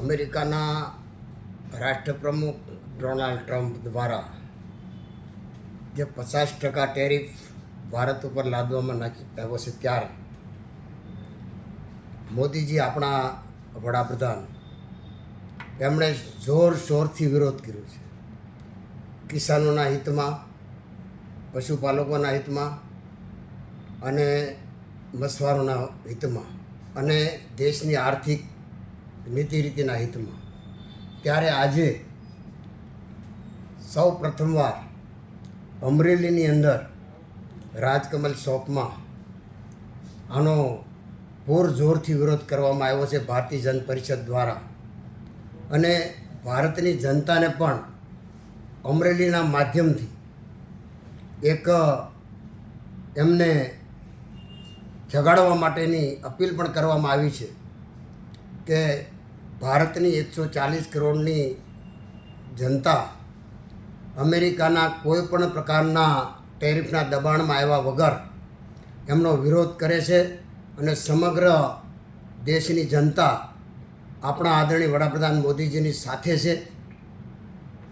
અમેરિકાના રાષ્ટ્રપ્રમુખ Donald Trump દ્વારા જે 50% ટેરિફ ભારત ઉપર લાદવામાં આવ્યો છે, ત્યારે મોદીજી આપણા વડાપ્રધાન એમણે જોરશોરથી વિરોધ કર્યો છે. કિસાનોના હિતમાં, પશુપાલકોના હિતમાં અને મછુઆરોના હિતમાં અને દેશની આર્થિક નીતિ રીતિના હિતમાં. ત્યારે આજે સૌ પ્રથમવાર અમરેલીની અંદર રાજકમલ ચોકમાં આનો પૂરજોરથી વિરોધ કરવામાં આવ્યો છે ભારતીય જન પરિષદ દ્વારા. અને ભારતની જનતાને પણ અમરેલીના માધ્યમથી એક એમને જગાડવા માટેની અપીલ પણ કરવામાં આવી છે કે ભારતની 140 કરોડની જનતા અમેરિકાના કોઈ પણ પ્રકારના ટેરિફના દબાણમાં આવ્યા વગર એમનો વિરોધ કરે છે. અને સમગ્ર દેશની જનતા આપણા આદરણીય વડાપ્રધાન મોદીજીની સાથે છે.